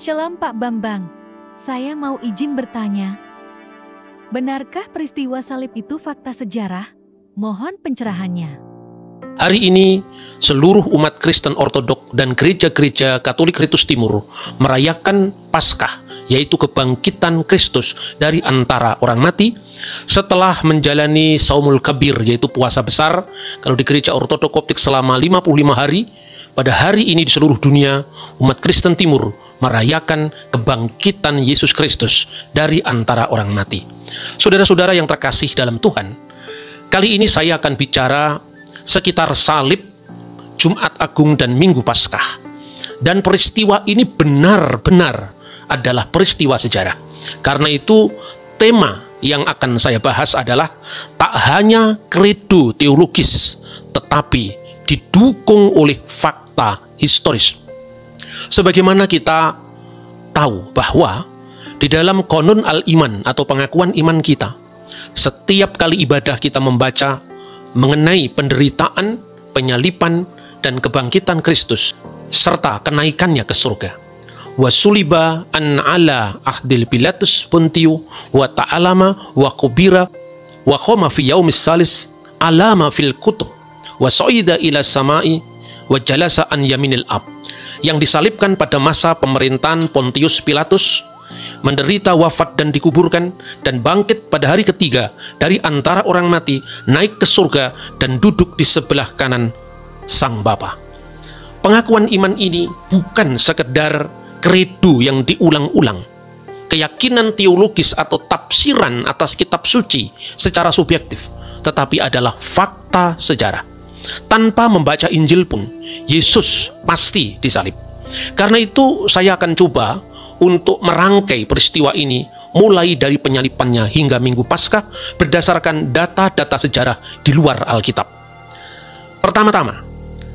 Shalom Pak Bambang, saya mau izin bertanya. Benarkah peristiwa salib itu fakta sejarah? Mohon pencerahannya. Hari ini, seluruh umat Kristen Ortodok dan gereja-gereja Katolik Ritus Timur merayakan Paskah, yaitu kebangkitan Kristus dari antara orang mati setelah menjalani Saumul Kabir, yaitu puasa besar. Kalau di gereja Ortodok Koptik selama 55 hari, pada hari ini di seluruh dunia, umat Kristen Timur merayakan kebangkitan Yesus Kristus dari antara orang mati. Saudara-saudara yang terkasih dalam Tuhan, kali ini saya akan bicara sekitar salib, Jumat Agung, dan Minggu Paskah. Dan peristiwa ini benar-benar adalah peristiwa sejarah. Karena itu, tema yang akan saya bahas adalah tak hanya kredo teologis, tetapi didukung oleh fakta historis. Sebagaimana kita tahu bahwa di dalam konon al-iman atau pengakuan iman kita, setiap kali ibadah kita membaca mengenai penderitaan, penyaliban, dan kebangkitan Kristus, serta kenaikannya ke surga. Wa suliba an ala ahdil Pilatus Pontiu wa ta'alama wa kubira wa khoma fi yaumis salis alama fil kutub wa so'ida ila samai wa jalasa an yaminil ab. Yang disalibkan pada masa pemerintahan Pontius Pilatus, menderita, wafat, dan dikuburkan, dan bangkit pada hari ketiga dari antara orang mati, naik ke surga, dan duduk di sebelah kanan Sang Bapa. Pengakuan iman ini bukan sekedar kredo yang diulang-ulang, keyakinan teologis atau tafsiran atas kitab suci secara subjektif, tetapi adalah fakta sejarah. Tanpa membaca Injil pun, Yesus pasti disalib. Karena itu saya akan coba untuk merangkai peristiwa ini mulai dari penyalibannya hingga Minggu Paskah berdasarkan data-data sejarah di luar Alkitab. Pertama-tama,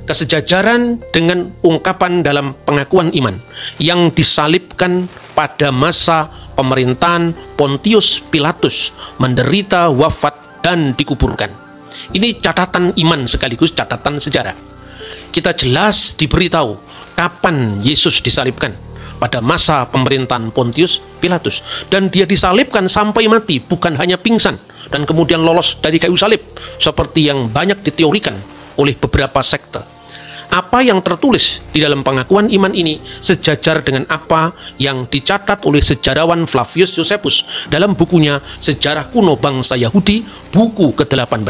kesejajaran dengan ungkapan dalam pengakuan iman yang disalibkan pada masa pemerintahan Pontius Pilatus, menderita, wafat, dan dikuburkan. Ini catatan iman sekaligus catatan sejarah. Kita jelas diberitahu kapan Yesus disalibkan, pada masa pemerintahan Pontius Pilatus, dan dia disalibkan sampai mati, bukan hanya pingsan dan kemudian lolos dari kayu salib seperti yang banyak diteorikan oleh beberapa sekte. Apa yang tertulis di dalam pengakuan iman ini sejajar dengan apa yang dicatat oleh sejarawan Flavius Josephus dalam bukunya Sejarah Kuno Bangsa Yahudi, buku ke-18.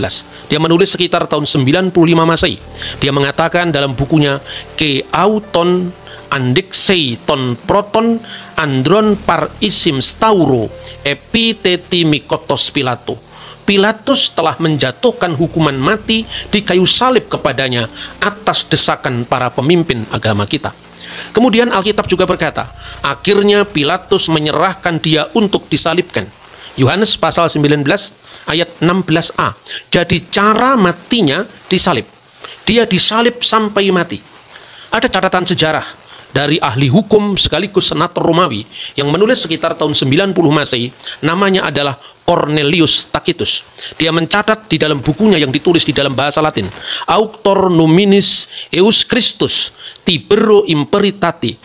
Dia menulis sekitar tahun 95 Masehi. Dia mengatakan dalam bukunya Ke auton andexei ton proton andron par isim stauro epiteti mikotos Pilato. Pilatus telah menjatuhkan hukuman mati di kayu salib kepadanya atas desakan para pemimpin agama kita. Kemudian Alkitab juga berkata, akhirnya Pilatus menyerahkan dia untuk disalibkan. Yohanes pasal 19 ayat 16a. Jadi cara matinya disalib. Dia disalib sampai mati. Ada catatan sejarah dari ahli hukum sekaligus senator Romawi yang menulis sekitar tahun 90 Masehi, namanya adalah Cornelius Tacitus. Dia mencatat di dalam bukunya yang ditulis di dalam bahasa Latin, Auctor nominis eus Christus tibero imperitati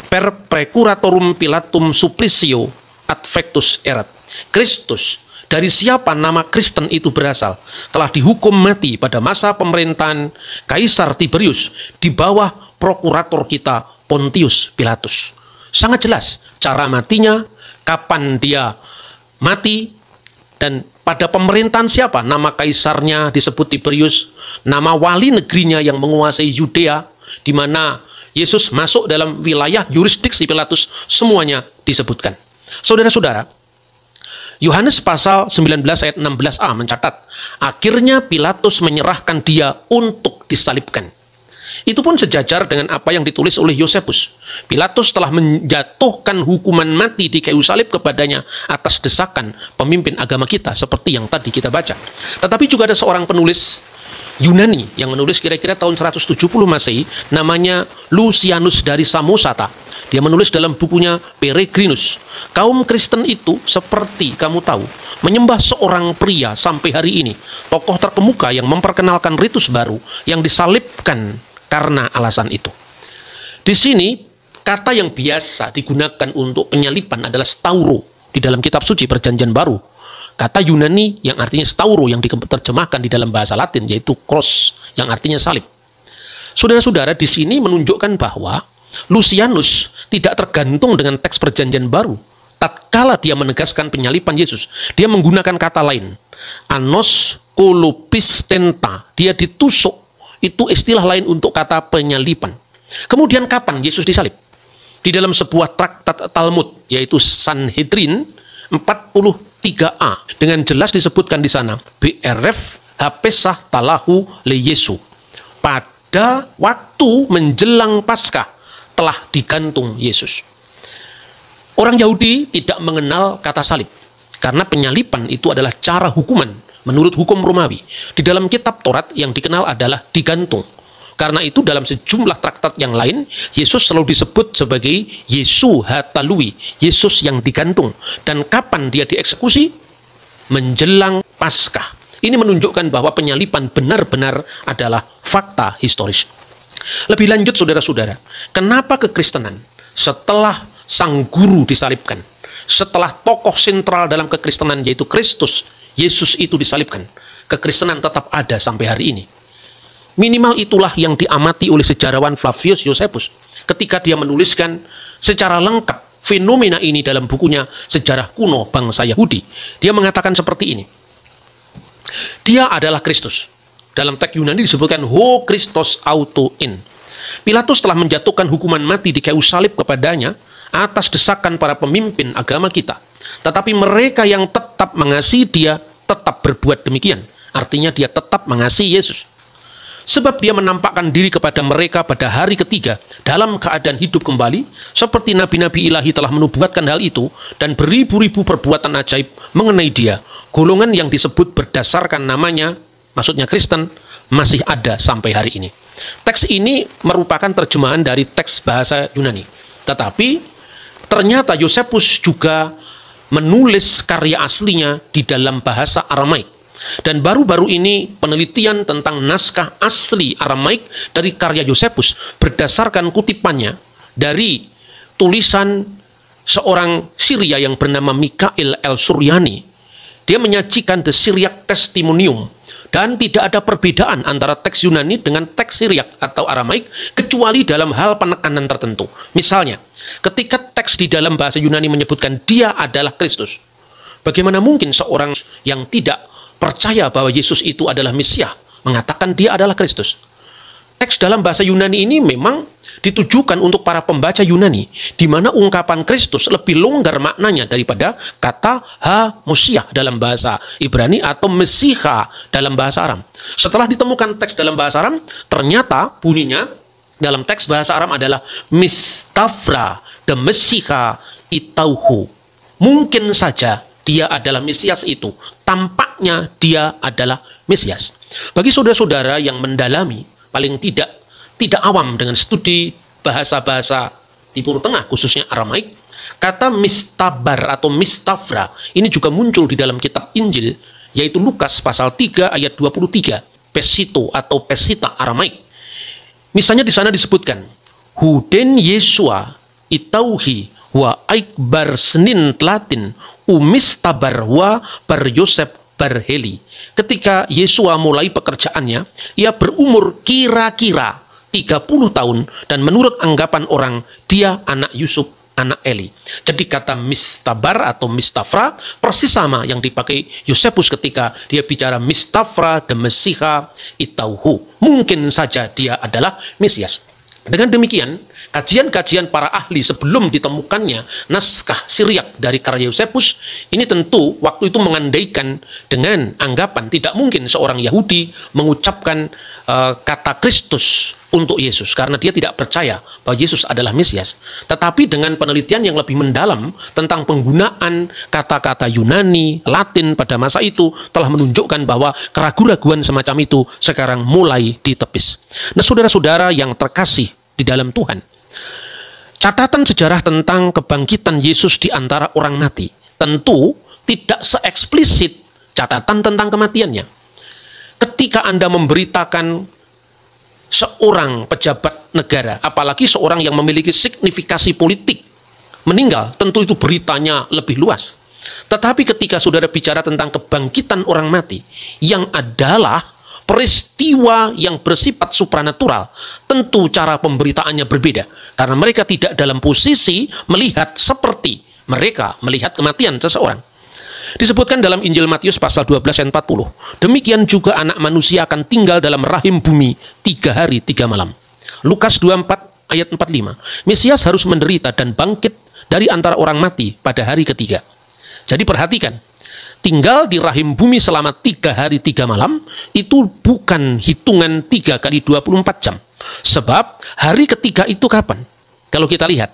per precuratorum Pilatum supplicio adfectus erat. Kristus, dari siapa nama Kristen itu berasal, telah dihukum mati pada masa pemerintahan Kaisar Tiberius di bawah prokurator kita Pontius Pilatus. Sangat jelas cara matinya, kapan dia mati, dan pada pemerintahan siapa nama kaisarnya disebut Tiberius, nama wali negerinya yang menguasai Yudea, di mana Yesus masuk dalam wilayah yurisdiksi Pilatus, semuanya disebutkan. Saudara-saudara, Yohanes pasal 19 ayat 16a mencatat, akhirnya Pilatus menyerahkan dia untuk disalibkan. Itu pun sejajar dengan apa yang ditulis oleh Josephus. Pilatus telah menjatuhkan hukuman mati di kayu salib kepadanya atas desakan pemimpin agama kita, seperti yang tadi kita baca. Tetapi juga ada seorang penulis Yunani yang menulis kira-kira tahun 170 Masehi, namanya Lucianus dari Samosata. Dia menulis dalam bukunya Peregrinus, kaum Kristen itu seperti kamu tahu menyembah seorang pria sampai hari ini, tokoh terkemuka yang memperkenalkan ritus baru yang disalibkan karena alasan itu. Di sini Kata yang biasa digunakan untuk penyalipan adalah stauro di dalam kitab suci Perjanjian Baru. Kata Yunani yang artinya stauro yang diterjemahkan di dalam bahasa Latin yaitu cross yang artinya salib. Saudara-saudara, di sini menunjukkan bahwa Lucianus tidak tergantung dengan teks Perjanjian Baru. Tatkala dia menegaskan penyalipan Yesus, dia menggunakan kata lain, anos kolopistenta, dia ditusuk. Itu istilah lain untuk kata penyalipan. Kemudian kapan Yesus disalib? Di dalam sebuah traktat Talmud, yaitu Sanhedrin 43a, dengan jelas disebutkan di sana, BRF Hapesah Talahu Le Yesu. Pada waktu menjelang Paskah telah digantung Yesus. Orang Yahudi tidak mengenal kata salib, karena penyalipan itu adalah cara hukuman menurut hukum Romawi. Di dalam kitab Taurat yang dikenal adalah digantung. Karena itu dalam sejumlah traktat yang lain, Yesus selalu disebut sebagai Yesu Hatalui, Yesus yang digantung. Dan kapan dia dieksekusi? Menjelang Paskah. Ini menunjukkan bahwa penyalipan benar-benar adalah fakta historis. Lebih lanjut, saudara-saudara, kenapa kekristenan setelah sang guru disalibkan, setelah tokoh sentral dalam kekristenan yaitu Kristus, Yesus itu disalibkan, kekristenan tetap ada sampai hari ini? Minimal itulah yang diamati oleh sejarawan Flavius Josephus ketika dia menuliskan secara lengkap fenomena ini dalam bukunya Sejarah Kuno Bangsa Yahudi. Dia mengatakan seperti ini. Dia adalah Kristus. Dalam teks Yunani disebutkan Ho Christos auto in. Pilatus telah menjatuhkan hukuman mati di kayu salib kepadanya atas desakan para pemimpin agama kita. Tetapi mereka yang tetap mengasihi dia tetap berbuat demikian. Artinya dia tetap mengasihi Yesus. Sebab dia menampakkan diri kepada mereka pada hari ketiga dalam keadaan hidup kembali, seperti nabi-nabi ilahi telah menubuatkan hal itu, dan beribu-ribu perbuatan ajaib mengenai dia. Golongan yang disebut berdasarkan namanya, maksudnya Kristen, masih ada sampai hari ini. Teks ini merupakan terjemahan dari teks bahasa Yunani. Tetapi ternyata Josephus juga menulis karya aslinya di dalam bahasa Aramaik. Dan baru-baru ini penelitian tentang naskah asli Aramaik dari karya Josephus berdasarkan kutipannya dari tulisan seorang Syria yang bernama Mikael El-Suryani. Dia menyajikan The Syriac Testimonium. Dan tidak ada perbedaan antara teks Yunani dengan teks Syriak atau Aramaik kecuali dalam hal penekanan tertentu. Misalnya, ketika teks di dalam bahasa Yunani menyebutkan dia adalah Kristus, bagaimana mungkin seorang yang tidak percaya bahwa Yesus itu adalah Mesias mengatakan dia adalah Kristus? Teks dalam bahasa Yunani ini memang ditujukan untuk para pembaca Yunani, di mana ungkapan Kristus lebih longgar maknanya daripada kata ha-Mosiah dalam bahasa Ibrani atau Mesiha dalam bahasa Aram. Setelah ditemukan teks dalam bahasa Aram, ternyata bunyinya dalam teks bahasa Aram adalah Mistafra de Mesiha itauhu. Mungkin saja dia adalah Mesias itu. Tampaknya dia adalah Mesias. Bagi saudara-saudara yang mendalami, paling tidak awam dengan studi bahasa-bahasa Timur Tengah, khususnya Aramaik, kata mistabar atau mistafra ini juga muncul di dalam kitab Injil, yaitu Lukas pasal 3 ayat 23, pesito atau pesita Aramaik. Misalnya di sana disebutkan, Huden Yesua itauhi wa aikbar senin tlatin umistabar wa bar Yosef barheli. Ketika Yesua mulai pekerjaannya, ia berumur kira-kira 30 tahun, dan menurut anggapan orang, dia anak Yusuf, anak Eli. Jadi kata mistabar atau mistafra persis sama yang dipakai Josephus ketika dia bicara mistafra de Mesiha itauhu. Mungkin saja dia adalah Mesias. Dengan demikian, kajian-kajian para ahli sebelum ditemukannya naskah Syriak dari karya Josephus, ini tentu waktu itu mengandaikan dengan anggapan tidak mungkin seorang Yahudi mengucapkan kata Kristus untuk Yesus, karena dia tidak percaya bahwa Yesus adalah Mesias. Tetapi dengan penelitian yang lebih mendalam tentang penggunaan kata-kata Yunani, Latin pada masa itu telah menunjukkan bahwa keraguan-raguan semacam itu sekarang mulai ditepis. Nah, saudara-saudara yang terkasih di dalam Tuhan, catatan sejarah tentang kebangkitan Yesus di antara orang mati tentu tidak seeksplisit catatan tentang kematiannya. Ketika Anda memberitakan seorang pejabat negara, apalagi seorang yang memiliki signifikasi politik, meninggal, tentu itu beritanya lebih luas. Tetapi ketika saudara bicara tentang kebangkitan orang mati, yang adalah peristiwa yang bersifat supranatural, tentu cara pemberitaannya berbeda. Karena mereka tidak dalam posisi melihat seperti mereka melihat kematian seseorang. Disebutkan dalam Injil Matius pasal 12 ayat 40. Demikian juga anak manusia akan tinggal dalam rahim bumi 3 hari 3 malam. Lukas 24 ayat 45. Mesias harus menderita dan bangkit dari antara orang mati pada hari ketiga. Jadi perhatikan, tinggal di rahim bumi selama 3 hari 3 malam itu bukan hitungan 3 kali 24 jam. Sebab hari ketiga itu kapan? Kalau kita lihat,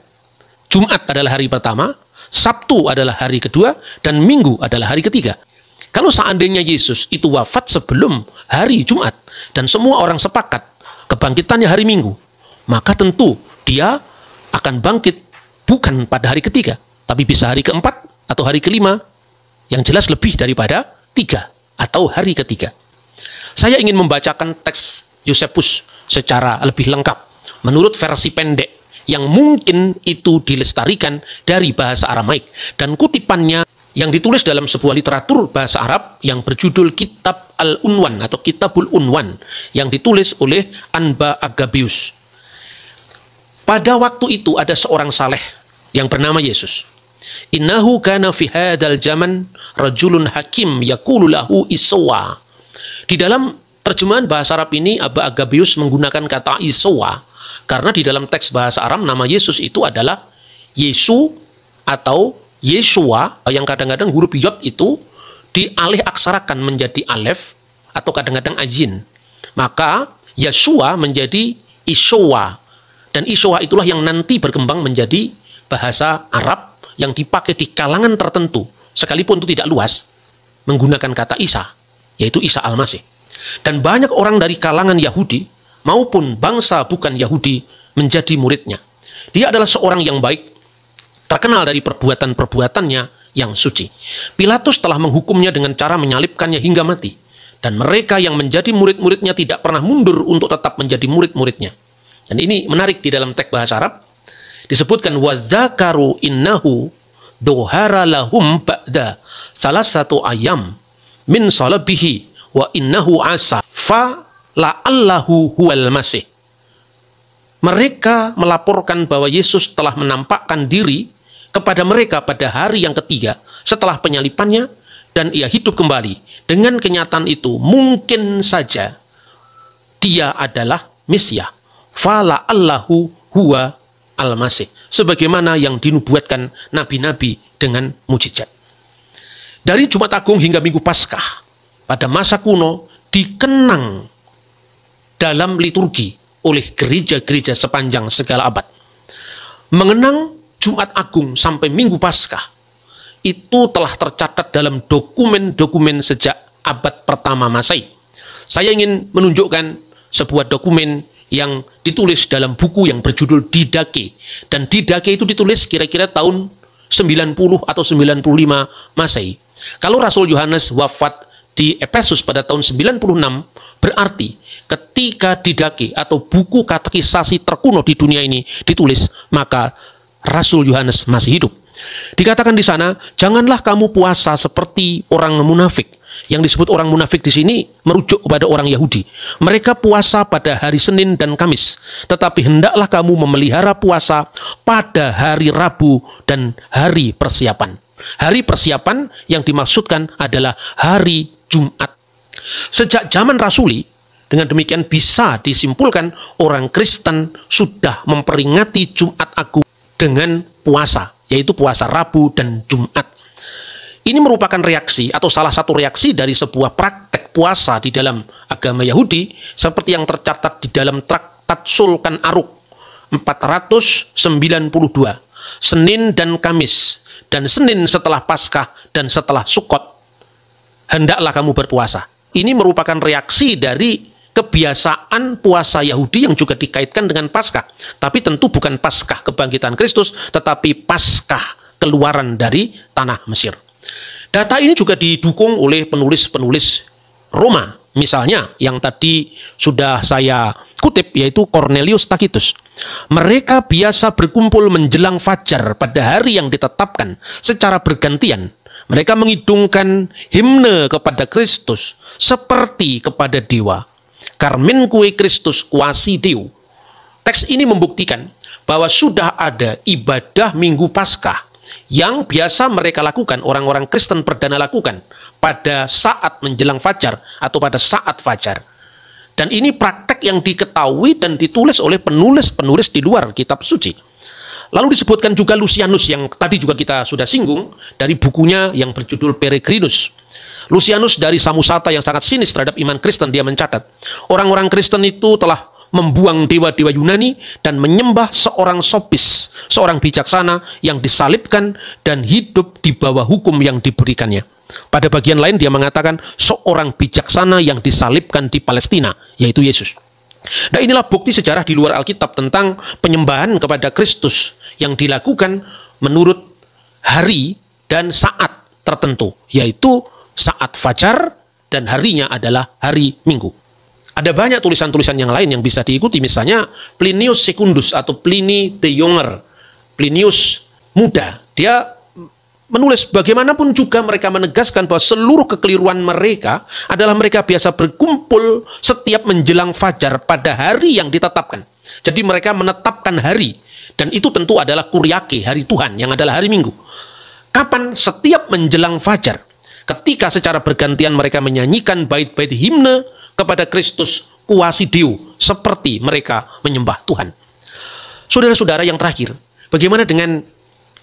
Jumat adalah hari pertama, Sabtu adalah hari kedua, dan Minggu adalah hari ketiga. Kalau seandainya Yesus itu wafat sebelum hari Jumat, dan semua orang sepakat kebangkitannya hari Minggu, maka tentu dia akan bangkit bukan pada hari ketiga, tapi bisa hari keempat atau hari kelima, yang jelas lebih daripada 3 atau hari ketiga. Saya ingin membacakan teks Yosefus secara lebih lengkap, menurut versi pendek, yang mungkin itu dilestarikan dari bahasa Aramaik, dan kutipannya yang ditulis dalam sebuah literatur bahasa Arab yang berjudul Kitab Al-Unwan atau Kitabul Unwan, yang ditulis oleh Anba Agabius. Pada waktu itu ada seorang saleh yang bernama Yesus. Innahu kana fi hadzal zaman rajulun hakim yaqulu lahu Iswa. Di dalam terjemahan bahasa Arab ini Aba Agabius menggunakan kata Iswa karena di dalam teks bahasa Aram nama Yesus itu adalah Yesu atau Yeshua, yang kadang-kadang huruf yod itu dialih aksarakan menjadi alef atau kadang-kadang ajin. Maka Yeshua menjadi Iswa, dan Iswa itulah yang nanti berkembang menjadi bahasa Arab yang dipakai di kalangan tertentu, sekalipun itu tidak luas, menggunakan kata Isa, yaitu Isa Al-Masih. Dan banyak orang dari kalangan Yahudi maupun bangsa bukan Yahudi menjadi muridnya. Dia adalah seorang yang baik, terkenal dari perbuatan-perbuatannya yang suci. Pilatus telah menghukumnya dengan cara menyalibkannya hingga mati. Dan mereka yang menjadi murid-muridnya tidak pernah mundur untuk tetap menjadi murid-muridnya. Dan ini menarik di dalam teks bahasa Arab. Disebutkan, وَذَكَرُوا إِنَّهُ ظُهَرَ لَهُمْ بَعْدَ ثَلَاثَةِ أَيَّامٍ مِنْ صَلَبِهِ وَإِنَّهُ عَصَى la'allahu huwal masih. Mereka melaporkan bahwa Yesus telah menampakkan diri kepada mereka pada hari yang ketiga setelah penyalipannya, dan ia hidup kembali. Dengan kenyataan itu mungkin saja dia adalah Mesias. Fala'allahu huwa al-masih, sebagaimana yang dinubuatkan nabi-nabi dengan mujizat. Dari Jumat Agung hingga Minggu Paskah pada masa kuno dikenang dalam liturgi oleh gereja-gereja sepanjang segala abad. Mengenang Jumat Agung sampai Minggu Paskah itu telah tercatat dalam dokumen-dokumen sejak abad pertama Masehi. Saya ingin menunjukkan sebuah dokumen yang ditulis dalam buku yang berjudul Didache, dan Didache itu ditulis kira-kira tahun 90 atau 95 Masehi. Kalau Rasul Yohanes wafat di Efesus pada tahun 96, berarti ketika Didache atau buku katekisasi terkuno di dunia ini ditulis, maka Rasul Yohanes masih hidup. Dikatakan di sana, janganlah kamu puasa seperti orang munafik. Yang disebut orang munafik di sini merujuk kepada orang Yahudi. Mereka puasa pada hari Senin dan Kamis, tetapi hendaklah kamu memelihara puasa pada hari Rabu dan hari persiapan. Hari persiapan yang dimaksudkan adalah hari Jumat. Sejak zaman Rasuli, dengan demikian bisa disimpulkan orang Kristen sudah memperingati Jumat Agung dengan puasa, yaitu puasa Rabu dan Jumat. Ini merupakan reaksi atau salah satu reaksi dari sebuah praktek puasa di dalam agama Yahudi seperti yang tercatat di dalam Traktat Sulkan Aruk 492, Senin dan Kamis, dan Senin setelah Paskah dan setelah Sukot hendaklah kamu berpuasa. Ini merupakan reaksi dari kebiasaan puasa Yahudi yang juga dikaitkan dengan Paskah. Tapi tentu bukan Paskah kebangkitan Kristus, tetapi Paskah keluaran dari tanah Mesir. Data ini juga didukung oleh penulis-penulis Roma, Misalnya yang tadi sudah saya kutip, yaitu Cornelius Tacitus. Mereka biasa berkumpul menjelang fajar pada hari yang ditetapkan secara bergantian. Mereka mengidungkan himne kepada Kristus seperti kepada dewa. Carmen kue Kristus kuasi Deo. Teks ini membuktikan bahwa sudah ada ibadah Minggu Paskah yang biasa mereka lakukan, orang-orang Kristen perdana lakukan pada saat menjelang fajar atau pada saat fajar. Dan ini praktek yang diketahui dan ditulis oleh penulis-penulis di luar kitab suci. Lalu disebutkan juga Lucianus yang tadi juga kita sudah singgung dari bukunya yang berjudul Peregrinus. Lucianus dari Samosata yang sangat sinis terhadap iman Kristen, dia mencatat, orang-orang Kristen itu telah membuang dewa-dewa Yunani dan menyembah seorang sopis, seorang bijaksana yang disalibkan dan hidup di bawah hukum yang diberikannya. Pada bagian lain dia mengatakan seorang bijaksana yang disalibkan di Palestina, yaitu Yesus. Nah, inilah bukti sejarah di luar Alkitab tentang penyembahan kepada Kristus yang dilakukan menurut hari dan saat tertentu, yaitu saat fajar dan harinya adalah hari Minggu. Ada banyak tulisan-tulisan yang lain yang bisa diikuti, misalnya Plinius Secundus atau Pliny the Younger, Plinius muda. Dia menulis bagaimanapun juga mereka menegaskan bahwa seluruh kekeliruan mereka adalah mereka biasa berkumpul setiap menjelang fajar pada hari yang ditetapkan. Jadi mereka menetapkan hari, dan itu tentu adalah Kuriake, hari Tuhan, yang adalah hari Minggu. Kapan? Setiap menjelang fajar, ketika secara bergantian mereka menyanyikan bait-bait himne kepada Kristus kuasi Deo, seperti mereka menyembah Tuhan. Saudara-saudara yang terakhir, bagaimana dengan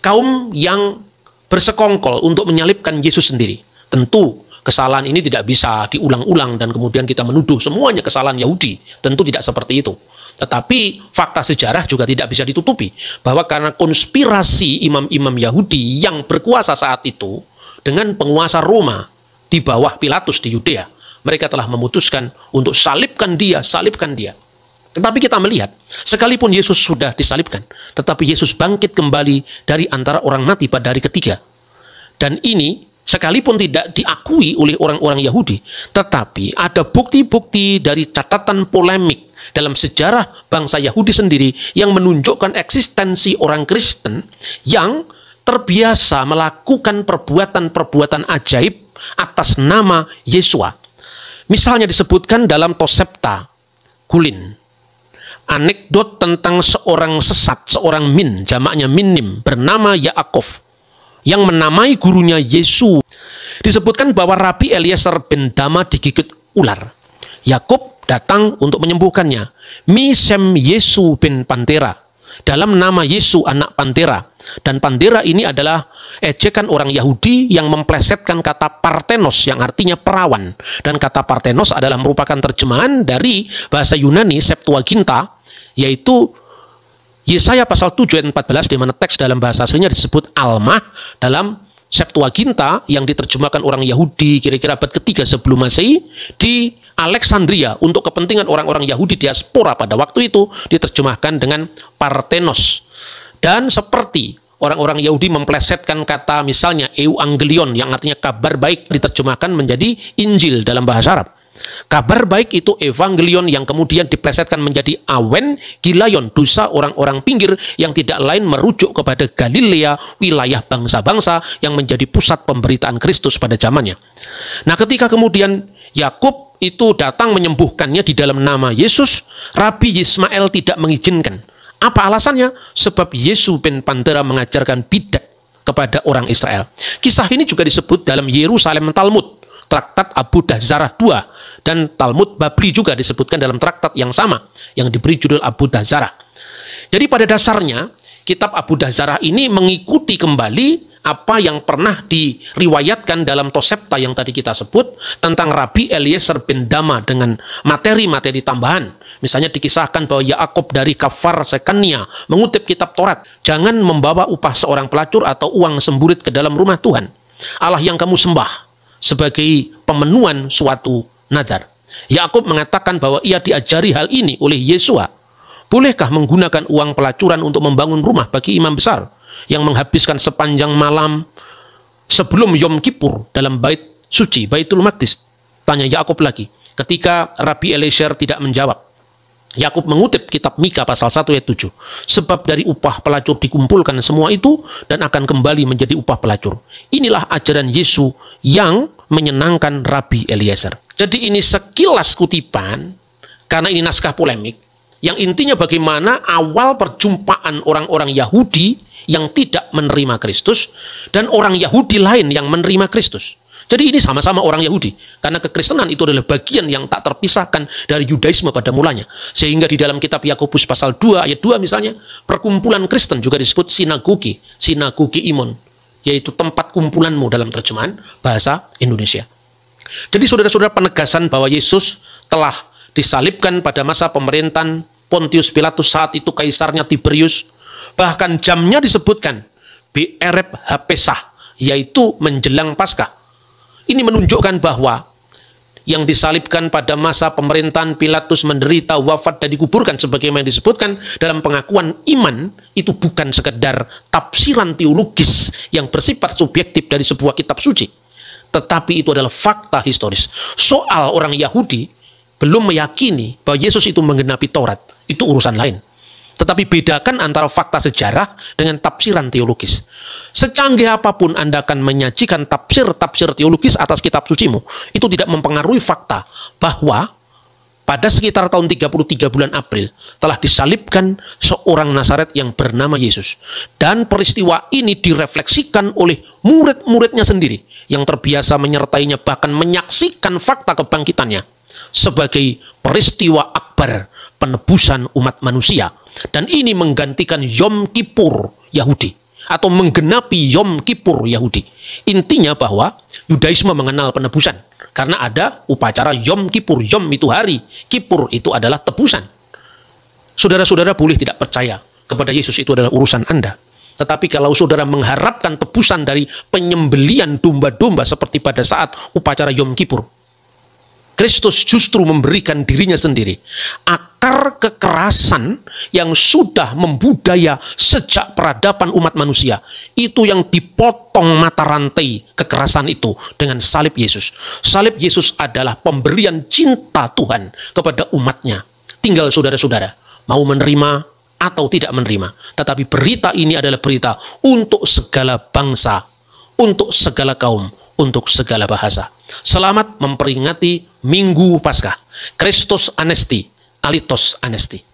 kaum yang bersekongkol untuk menyalibkan Yesus sendiri? Tentu kesalahan ini tidak bisa diulang-ulang dan kemudian kita menuduh semuanya kesalahan Yahudi. Tentu tidak seperti itu. Tetapi fakta sejarah juga tidak bisa ditutupi bahwa karena konspirasi imam-imam Yahudi yang berkuasa saat itu dengan penguasa Roma di bawah Pilatus di Yudea, mereka telah memutuskan untuk salibkan dia, salibkan dia. Tetapi kita melihat, sekalipun Yesus sudah disalibkan, tetapi Yesus bangkit kembali dari antara orang mati pada hari ketiga. Dan ini sekalipun tidak diakui oleh orang-orang Yahudi, tetapi ada bukti-bukti dari catatan polemik dalam sejarah bangsa Yahudi sendiri yang menunjukkan eksistensi orang Kristen yang terbiasa melakukan perbuatan-perbuatan ajaib atas nama Yesua. Misalnya disebutkan dalam Tosefta Kulin, anekdot tentang seorang sesat, seorang min, jamaknya minim, bernama Yaakov, yang menamai gurunya Yesus. Disebutkan bahwa Rabi Eliezer bin Dama digigit ular. Yakub datang untuk menyembuhkannya. Misem Yesu bin Pantera, dalam nama Yesu anak Pantera. Dan Pantera ini adalah ejekan orang Yahudi yang memplesetkan kata Parthenos yang artinya perawan. Dan kata Parthenos adalah merupakan terjemahan dari bahasa Yunani Septuaginta, yaitu Yesaya pasal 7 ayat 14, di mana teks dalam bahasa aslinya disebut Almah dalam Septuaginta yang diterjemahkan orang Yahudi kira-kira abad ketiga sebelum Masehi di Alexandria untuk kepentingan orang-orang Yahudi diaspora pada waktu itu diterjemahkan dengan Parthenos. Dan seperti orang-orang Yahudi memplesetkan kata misalnya Euangelion yang artinya kabar baik diterjemahkan menjadi Injil dalam bahasa Arab. Kabar baik itu Evangelion yang kemudian diplesetkan menjadi Awen Gilayon, dosa orang-orang pinggir yang tidak lain merujuk kepada Galilea, wilayah bangsa-bangsa yang menjadi pusat pemberitaan Kristus pada zamannya. Nah, ketika kemudian Yakub itu datang menyembuhkannya di dalam nama Yesus, Rabi Yismael tidak mengizinkan. Apa alasannya? Sebab Yesus bin Pantera mengajarkan bidat kepada orang Israel. Kisah ini juga disebut dalam Yerusalem Talmud, Traktat Abu Dahzarah II, dan Talmud Babli juga disebutkan dalam traktat yang sama yang diberi judul Abu Dahzarah. Jadi pada dasarnya kitab Abu Dahzarah ini mengikuti kembali apa yang pernah diriwayatkan dalam Tosefta yang tadi kita sebut tentang Rabi Eliezer bin Dama dengan materi-materi tambahan. Misalnya dikisahkan bahwa Yaakub dari Kafar Sekania mengutip kitab Taurat, jangan membawa upah seorang pelacur atau uang semburit ke dalam rumah Tuhan Allah yang kamu sembah sebagai pemenuhan suatu nadar. Yakub mengatakan bahwa ia diajari hal ini oleh Yesua. Bolehkah menggunakan uang pelacuran untuk membangun rumah bagi imam besar yang menghabiskan sepanjang malam sebelum Yom Kippur dalam bait suci, Baitul Maqdis? Tanya Yakub lagi. ketika Rabi Eliezer tidak menjawab. Yakub mengutip kitab Mika pasal 1 ayat 7. Sebab dari upah pelacur dikumpulkan semua itu dan akan kembali menjadi upah pelacur. Inilah ajaran Yesus yang menyenangkan Rabi Eliezer. Jadi ini sekilas kutipan, karena ini naskah polemik, yang intinya bagaimana awal perjumpaan orang-orang Yahudi yang tidak menerima Kristus dan orang Yahudi lain yang menerima Kristus. Jadi ini sama-sama orang Yahudi, karena kekristenan itu adalah bagian yang tak terpisahkan dari Yudaisme pada mulanya. Sehingga di dalam kitab Yakobus pasal 2 ayat 2 misalnya, perkumpulan Kristen juga disebut sinagogi, sinagogi imon, yaitu tempat kumpulanmu dalam terjemahan bahasa Indonesia. Jadi saudara-saudara, penegasan bahwa Yesus telah disalibkan pada masa pemerintahan Pontius Pilatus, saat itu kaisarnya Tiberius, bahkan jamnya disebutkan Be'ereb Hapesah, yaitu menjelang Paskah. Ini menunjukkan bahwa yang disalibkan pada masa pemerintahan Pilatus, menderita, wafat, dan dikuburkan sebagaimana disebutkan dalam pengakuan iman, itu bukan sekedar tafsiran teologis yang bersifat subjektif dari sebuah kitab suci, tetapi itu adalah fakta historis. Soal orang Yahudi belum meyakini bahwa Yesus itu menggenapi Taurat, itu urusan lain. Tetapi bedakan antara fakta sejarah dengan tafsiran teologis. Secanggih apapun Anda akan menyajikan tafsir-tafsir teologis atas kitab sucimu, itu tidak mempengaruhi fakta bahwa pada sekitar tahun 33 bulan April telah disalibkan seorang Nazaret yang bernama Yesus. Dan peristiwa ini direfleksikan oleh murid-muridnya sendiri yang terbiasa menyertainya, bahkan menyaksikan fakta kebangkitannya sebagai peristiwa akbar penebusan umat manusia. Dan ini menggantikan Yom Kippur Yahudi, atau menggenapi Yom Kippur Yahudi. Intinya bahwa Yudaisme mengenal penebusan karena ada upacara Yom Kippur. Yom itu hari, Kippur itu adalah tebusan. Saudara-saudara boleh tidak percaya kepada Yesus, itu adalah urusan Anda. Tetapi kalau saudara mengharapkan tebusan dari penyembelian domba-domba seperti pada saat upacara Yom Kippur, Kristus justru memberikan dirinya sendiri. Akar kekerasan yang sudah membudaya sejak peradaban umat manusia, itu yang dipotong mata rantai kekerasan itu dengan salib Yesus. Salib Yesus adalah pemberian cinta Tuhan kepada umatnya. Tinggal saudara-saudara mau menerima atau tidak menerima. Tetapi berita ini adalah berita untuk segala bangsa, untuk segala kaum, untuk segala bahasa. Selamat memperingati Minggu Paskah. Kristus Anesti, Alitos Anesti.